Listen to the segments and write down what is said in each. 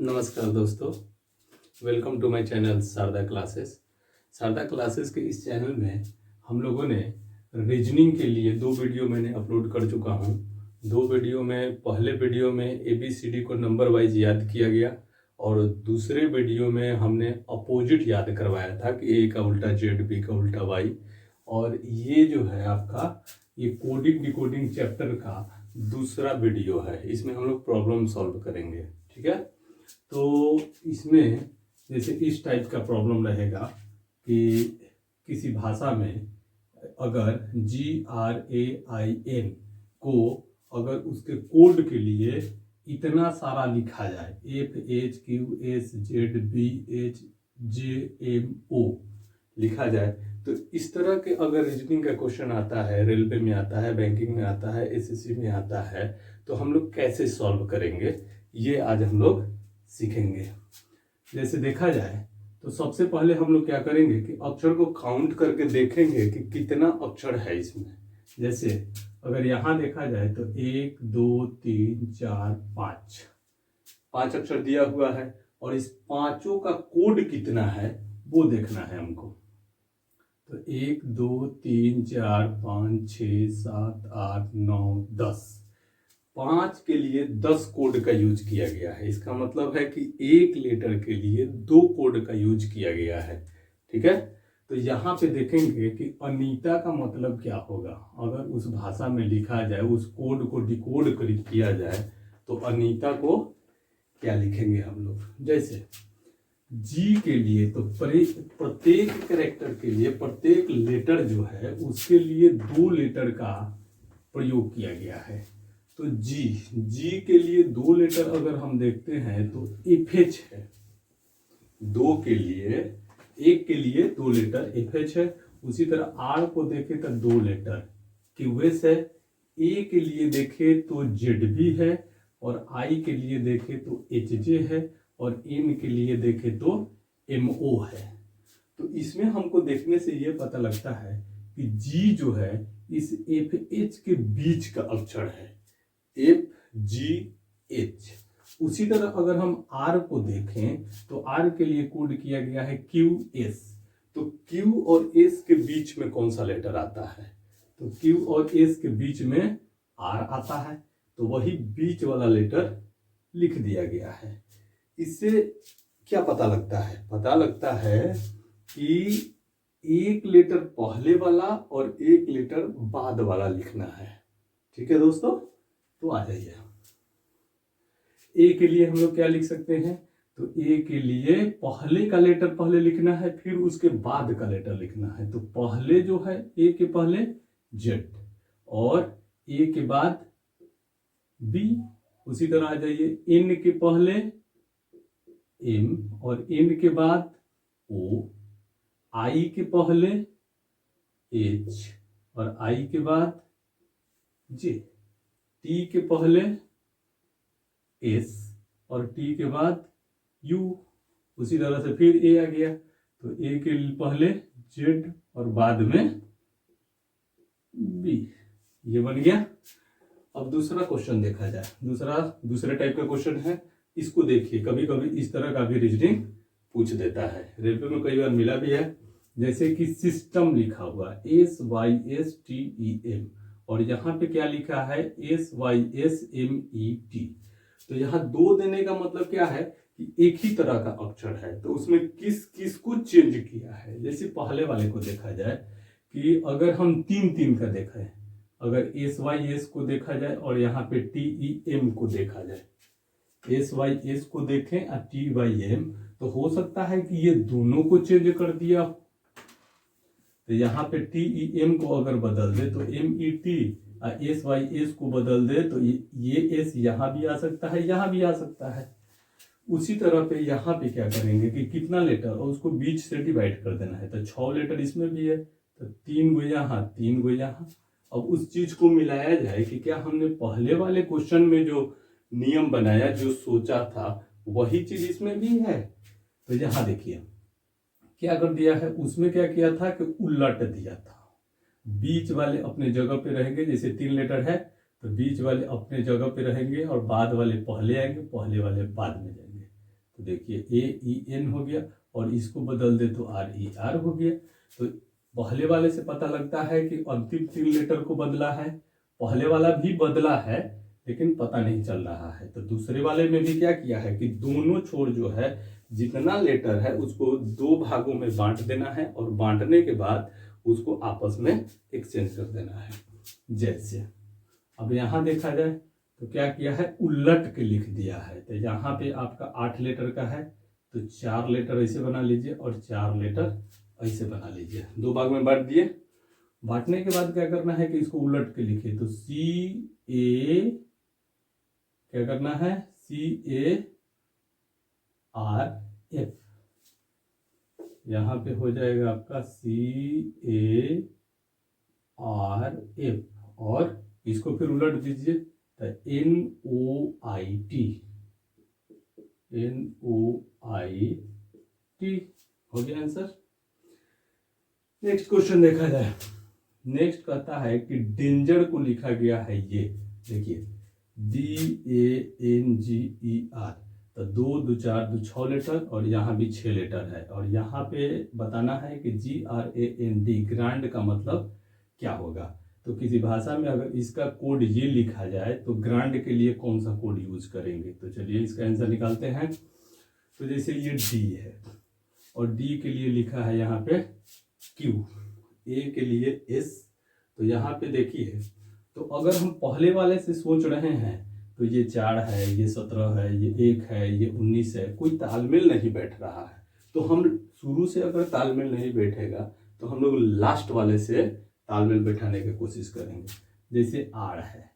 नमस्कार दोस्तों, welcome to my channel Sharda classes. Sharda classes के इस चैनल में हम लोगों ने रीजनिंग के लिए 2 वीडियो मैंने अपलोड कर चुका हूं। 2 वीडियो में पहले वीडियो में ABCD को नंबर वाइज याद किया गया और दूसरे वीडियो में हमने अपोजिट याद करवाया था कि A का उल्टा Z, B का उल्टा Y। और ये जो है आपका ये कोडिंग डिकोडिंग चैप्टर का दूसरा वीडियो है। इसमें हम लोग प्रॉब्लम सॉल्व करेंगे, ठीक है। तो इसमें जैसे इस टाइप का प्रॉब्लम रहेगा कि किसी भाषा में अगर GRAIN को अगर उसके कोड के लिए इतना सारा लिखा जाए, FHQSZBHJMO लिखा जाए, तो इस तरह के अगर रीजनिंग का क्वेश्चन आता है, रेलवे में आता है, बैंकिंग में आता है, SSC में आता है, तो हम लोग कैसे सॉल्व करेंगे ये आज हम लोग सीखेंगे। जैसे देखा जाए तो सबसे पहले हम लोग क्या करेंगे कि अक्षर को काउंट करके देखेंगे कि कितना अक्षर है इसमें। जैसे अगर यहाँ देखा जाए तो 1 2 3 4 5 अक्षर दिया हुआ है और इस पांचों का कोड कितना है वो देखना है हमको। तो 1 2 3 4 5 6 7 8 9 10, 5 के लिए 10 कोड का यूज किया गया है। इसका मतलब है कि एक लेटर के लिए 2 कोड का यूज किया गया है, ठीक है। तो यहाँ पे देखेंगे कि अनीता का मतलब क्या होगा। अगर उस भाषा में लिखा जाए, उस कोड को डिकोड किया जाए, तो अनीता को क्या लिखेंगे हम लोग। जैसे जी के लिए तो प्रत्येक कैरेक्टर के लिए प्रत्येक लेटर जो है उसके लिए 2 लेटर का प्रयोग किया गया है। तो जी के लिए 2 लेटर अगर हम देखते हैं तो FH है। 2 के लिए, एक के लिए 2 लेटर FH है। उसी तरह R को देखें तो 2 लेटर QS है। A के लिए देखें तो ZB है और I के लिए देखें तो HJ है और M के लिए देखें तो MO है। तो इसमें हमको देखने से ये पता लगता है कि G जो है इस FH के बीच का अक्षर है, FGH। उसी तरह अगर हम R को देखें तो R के लिए कोड किया गया है QS। तो Q और S के बीच में कौन सा लेटर आता है, तो Q और S के बीच में R आता है, तो वही बीच वाला लेटर लिख दिया गया है। इससे क्या पता लगता है, पता लगता है कि एक लेटर पहले वाला और एक लेटर बाद वाला लिखना है, ठीक है दोस्तों। तो आ जाइए, ए के लिए हम लोग क्या लिख सकते हैं, तो ए के लिए पहले का लेटर पहले लिखना है, फिर उसके बाद का लेटर लिखना है। तो पहले जो है ए के पहले Z और ए के बाद B। उसी तरह आ जाइए, N के पहले M और N के बाद O, I के पहले H और I के बाद J, T के पहले S और T के बाद U। उसी तरह से फिर A आ गया, तो A के पहले Z और बाद में B, ये बन गया। अब दूसरा क्वेश्चन देखा जाए। दूसरे टाइप का क्वेश्चन है, इसको देखिए। कभी कभी इस तरह का भी रीजनिंग पूछ देता है, रेलवे में कई बार मिला भी है। जैसे कि सिस्टम लिखा हुआ SYSTEM और यहाँ पे क्या लिखा है SYSMET। तो यहाँ 2 देने का मतलब क्या है कि एक ही तरह का अक्षर है, तो उसमें किस किस को चेंज किया है। जैसे पहले वाले को देखा जाए कि अगर हम 3 का देखें, अगर SYS को देखा जाए और यहाँ पे TEM को देखा जाए, SYS को देखें और TYM, तो हो सकता है कि ये दोनों को चेंज कर दिया। तो यहाँ पे TEM को अगर बदल दे तो MET और SYS को बदल दे तो ये S यहाँ भी आ सकता है, यहाँ भी आ सकता है। उसी तरह पे यहाँ पे क्या करेंगे कि कितना लेटर और उसको बीच से डिवाइड कर देना है। तो 6 लेटर इसमें भी है, तो 3 गो यहाँ 3 गो यहाँ। अब उस चीज को मिलाया जाए कि क्या हमने पहले वाले क्वेश्चन में जो नियम बनाया, जो सोचा था, वही चीज इसमें भी है। तो यहाँ देखिए क्या कर दिया है, उसमें क्या किया था कि उलट दिया था। बीच वाले अपने जगह पे रहेंगे, जैसे 3 लेटर है तो बीच वाले अपने जगह पे रहेंगे और बाद वाले पहले आएंगे, पहले वाले बाद में जाएंगे। तो देखिए AEN हो गया, और इसको बदल दे तो RER हो गया। तो पहले वाले से पता लगता है कि अंतिम 3 लेटर को बदला है, पहले वाला भी बदला है लेकिन पता नहीं चल रहा है। तो दूसरे वाले में भी क्या किया है कि दोनों छोर जो है जितना लेटर है उसको 2 भागों में बांट देना है, और बांटने के बाद उसको आपस में एक्सचेंज कर देना है। जैसे अब यहाँ देखा जाए तो क्या किया है, उलट के लिख दिया है। तो यहाँ पे आपका 8 लेटर का है तो 4 लेटर ऐसे बना लीजिए और 4 लेटर ऐसे बना लीजिए, 2 भाग में बांट दिए। बांटने के बाद क्या करना है कि इसको उलट के लिखिए, तो CA क्या करना है, CARF, यहाँ पे हो जाएगा आपका CARF, और इसको फिर उलट दीजिए तो NOIT हो गया आंसर। नेक्स्ट क्वेश्चन देखा जाए। नेक्स्ट कहता है कि डेंजर को लिखा गया है, ये देखिए DANGER, तो 2 2 4 2 6 लेटर, और यहाँ भी 6 लेटर है, और यहाँ पे बताना है कि GRAND ग्रांड का मतलब क्या होगा। तो किसी भाषा में अगर इसका कोड ये लिखा जाए तो ग्रांड के लिए कौन सा कोड यूज करेंगे। तो चलिए इसका आंसर निकालते हैं। तो जैसे ये D है और D के लिए लिखा है यहाँ पे Q, A के लिए S, तो यहाँ पे देखिए, तो अगर हम पहले वाले से सोच रहे हैं तो ये 4 है, ये 17 है, ये 1 है, ये 19 है, कोई तालमेल नहीं बैठ रहा है। तो हम शुरू से अगर तालमेल नहीं बैठेगा तो हम लोग लास्ट वाले से तालमेल बैठाने की कोशिश करेंगे। जैसे R है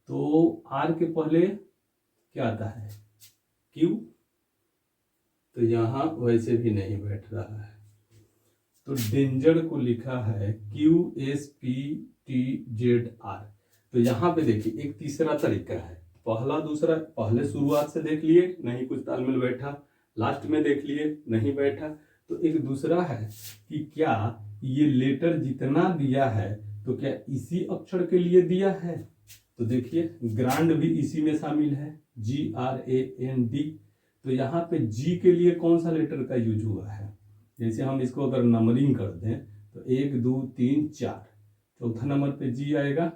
तो R के पहले क्या आता है, Q, तो यहाँ वैसे भी नहीं बैठ रहा है। तो डेंजर को लिखा है QSPTZR। तो यहाँ पे देखिए एक तीसरा तरीका है, पहला दूसरा, पहले शुरुआत से देख लिए नहीं कुछ तालमेल बैठा, लास्ट में देख लिए नहीं बैठा, तो एक दूसरा है कि क्या ये लेटर जितना दिया है तो क्या इसी अक्षर के लिए दिया है। तो देखिए ग्रांड भी इसी में शामिल है, GRAND। तो यहाँ पे G के लिए कौन सा लेटर का यूज हुआ है। जैसे हम इसको अगर नंबरिंग कर दें तो 1 2 3 4, चौथा नंबर पे G आएगा।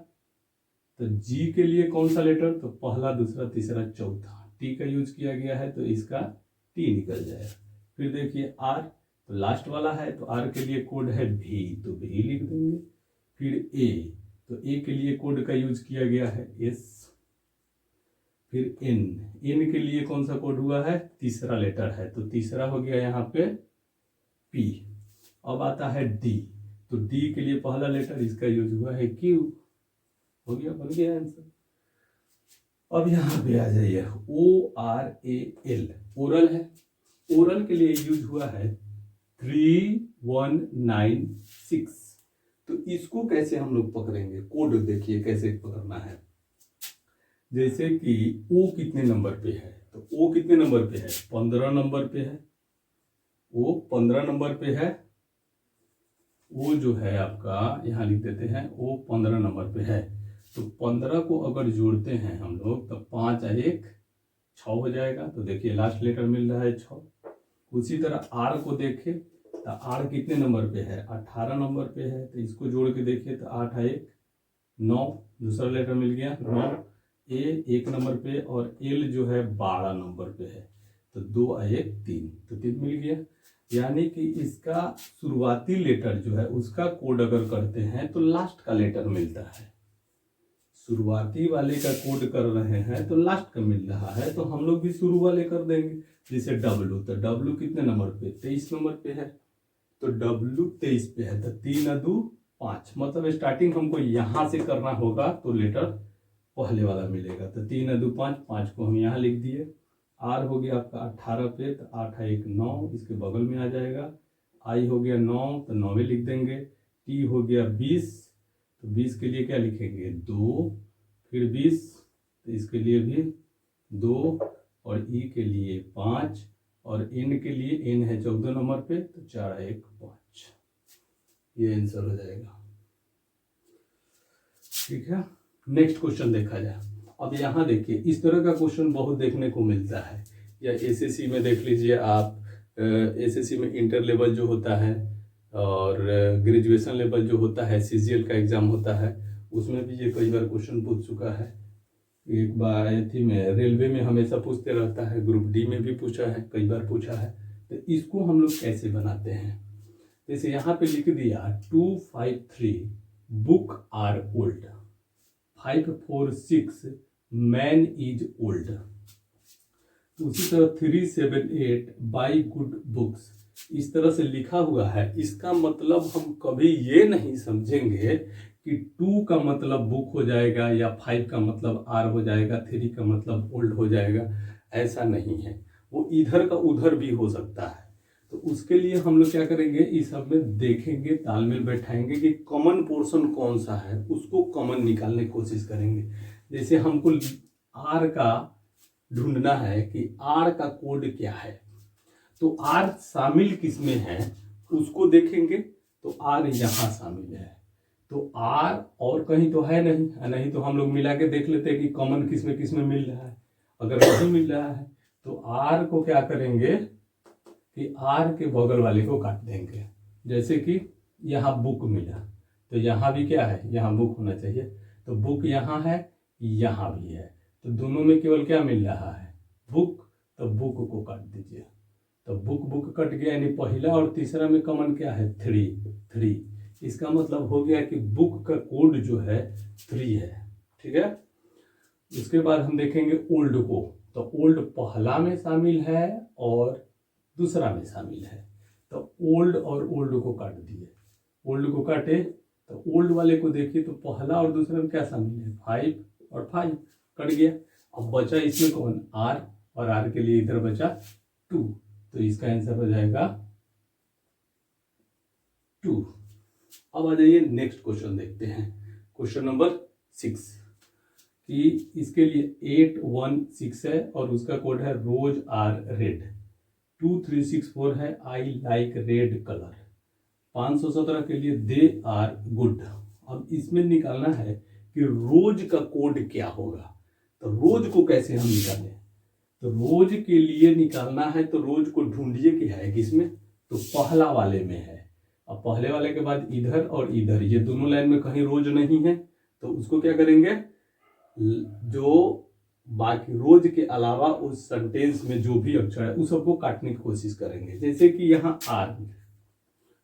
तो G के लिए कौन सा लेटर, तो पहला दूसरा तीसरा चौथा T का यूज किया गया है, तो इसका T निकल जाएगा। फिर देखिए R, तो लास्ट वाला है तो R के लिए कोड है V, तो V लिख देंगे। फिर A, तो A के लिए कोड का यूज किया गया है S। फिर N के लिए कौन सा कोड हुआ है, तीसरा लेटर है, तो तीसरा हो गया यहाँ पे P। अब आता है D, तो D के लिए पहला लेटर इसका यूज हुआ है Q, हो गया, बन गया आंसर। अब यहाँ पे आ जाइए, ORAL, ओरल है, ओरल के लिए यूज हुआ है 3196। तो इसको कैसे हम लोग पकड़ेंगे, कोड देखिए कैसे पकड़ना है। जैसे कि O कितने नंबर पे है, तो O कितने नंबर पे है, 15 नंबर पे है, O 15 नंबर पे है। O जो है आपका यहाँ लिख देते हैं, O 15 नंबर पे है। तो 15 को अगर जोड़ते हैं हम लोग तो 5 और 1 6 हो जाएगा। तो देखिए लास्ट लेटर मिल रहा है 6। उसी तरह R को देखें तो R कितने नंबर पे है, 18 नंबर पे है। तो इसको जोड़ के देखिए तो 8 और 1 9, दूसरा लेटर मिल गया 9। A 1 नंबर पे और L जो है 12 नंबर पे है, तो 2 और 1 3, तो 3 मिल गया। यानी कि इसका शुरुआती लेटर जो है उसका कोड अगर करते हैं तो लास्ट का लेटर मिलता है। शुरुआती वाले का कोड कर रहे हैं तो लास्ट का मिल रहा है, तो हम लोग भी शुरू वाले कर देंगे। जैसे W, तो W कितने नंबर पे, 23 नंबर पे है, तो W 23 पे है, तो 3 और 2 5, मतलब स्टार्टिंग हमको यहाँ से करना होगा तो लेटर पहले वाला मिलेगा। तो 3 और 2 5, 5 को हम यहाँ लिख दिए। R हो गया आपका 18 पे, तो 8 और 1 9, इसके बगल में आ जाएगा। I हो गया 9, तो 9 में लिख देंगे। T हो गया 20, तो 20 के लिए क्या लिखेंगे 2, फिर 20, तो इसके लिए भी 2, और E के लिए 5, और N के लिए N है 14 नंबर पे, तो 4 और 1 5, ये आंसर हो जाएगा। ठीक है, नेक्स्ट क्वेश्चन देखा जाए। अब यहाँ देखिए इस तरह का क्वेश्चन बहुत देखने को मिलता है या एसएससी में देख लीजिए आप, एसएससी में इंटर लेवल जो होता है और ग्रेजुएशन लेवल जो होता है, सीजीएल का एग्ज़ाम होता है, उसमें भी ये कई बार क्वेश्चन पूछ चुका है। एक बार थी में रेलवे में हमेशा पूछते रहता है, ग्रुप डी में भी पूछा है, कई बार पूछा है। तो इसको हम लोग कैसे बनाते हैं, जैसे यहाँ पे लिख दिया 253 book are old, 546 man is old. उसी तरह 378 बाई गुड बुक्स, इस तरह से लिखा हुआ है। इसका मतलब हम कभी ये नहीं समझेंगे कि 2 का मतलब बुक हो जाएगा या 5 का मतलब आर हो जाएगा, 3 का मतलब ओल्ड हो जाएगा, ऐसा नहीं है। वो इधर का उधर भी हो सकता है। तो उसके लिए हम लोग क्या करेंगे, इस सब में देखेंगे, तालमेल बैठाएंगे कि कॉमन पोर्शन कौन सा है, उसको कॉमन निकालने की कोशिश करेंगे। जैसे हमको आर का ढूंढना है कि आर का कोड क्या है, तो आर शामिल किसमें है उसको देखेंगे। तो आर यहाँ शामिल है, तो आर और कहीं तो है नहीं, नहीं तो हम लोग मिला के देख लेते हैं कि कॉमन किसमें किसमें मिल रहा है। अगर नहीं मिल रहा है तो आर को क्या करेंगे कि आर के बगल वाले को काट देंगे। जैसे कि यहाँ बुक मिला, तो यहाँ भी क्या है, यहाँ बुक होना चाहिए, तो बुक यहाँ है, यहाँ भी है, तो दोनों में केवल क्या मिल रहा है, बुक। तो बुक को काट दीजिए, तो बुक बुक कट गया, यानी पहला और तीसरा में कॉमन क्या है, 3। इसका मतलब हो गया कि बुक का कोड जो है 3 है। ठीक है, उसके बाद हम देखेंगे ओल्ड को, तो ओल्ड पहला में शामिल है और दूसरा में शामिल है, तो ओल्ड और ओल्ड को काट दिए। ओल्ड को काटे तो ओल्ड वाले को देखिए, तो पहला और दूसरा में क्या शामिल है, 5 और 5 कट गया। अब बचा इसमें कौन, आर, और आर के लिए इधर बचा 2, तो इसका आंसर हो जाएगा 2। अब आ जाइए नेक्स्ट क्वेश्चन देखते हैं, क्वेश्चन नंबर 6, कि इसके लिए 816 है और उसका कोड है रोज आर रेड। 2364 है आई लाइक रेड कलर। 517 के लिए दे आर गुड। अब इसमें निकालना है कि रोज का कोड क्या होगा, तो रोज को कैसे हम निकालें। तो रोज के लिए निकालना है तो रोज को ढूंढिए कि है किसमें, तो पहला वाले में है। अब पहले वाले के बाद इधर और इधर, ये दोनों लाइन में कहीं रोज नहीं है, तो उसको क्या करेंगे, जो बाकी रोज के अलावा उस सेंटेंस में जो भी अक्षर है उस सबको काटने की कोशिश करेंगे। जैसे कि यहाँ आर,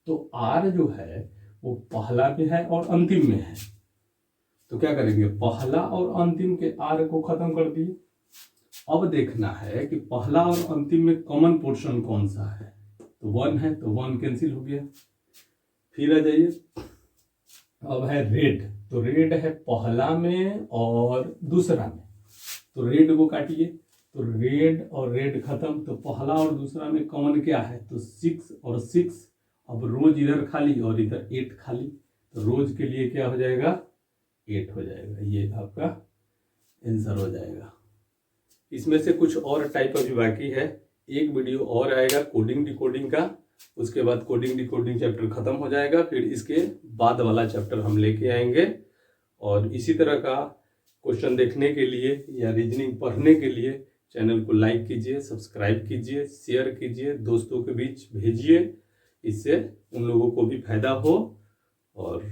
तो आर जो है वो पहला में है और अंतिम में है, तो क्या करेंगे, पहला और अंतिम के आर को खत्म कर दिए। अब देखना है कि पहला और अंतिम में कॉमन पोर्शन कौन सा है, तो 1 है, तो 1 कैंसिल हो गया। फिर आ जाइए, अब है रेड, तो रेड है पहला में और दूसरा में, तो रेड को काटिए, तो रेड और रेड खत्म, तो पहला और दूसरा में कॉमन क्या है, तो 6 और 6। अब रोज इधर खाली और इधर 8 खाली, तो रोज के लिए क्या हो जाएगा, 8 हो जाएगा। ये आपका आंसर हो जाएगा। इसमें से कुछ और टाइप अभी बाकी है, एक वीडियो और आएगा कोडिंग डिकोडिंग का, उसके बाद कोडिंग डिकोडिंग चैप्टर खत्म हो जाएगा, फिर इसके बाद वाला चैप्टर हम लेके आएंगे। और इसी तरह का क्वेश्चन देखने के लिए या रीजनिंग पढ़ने के लिए चैनल को लाइक कीजिए, सब्सक्राइब कीजिए, शेयर कीजिए, दोस्तों के बीच भेजिए, इससे उन लोगों को भी फायदा हो और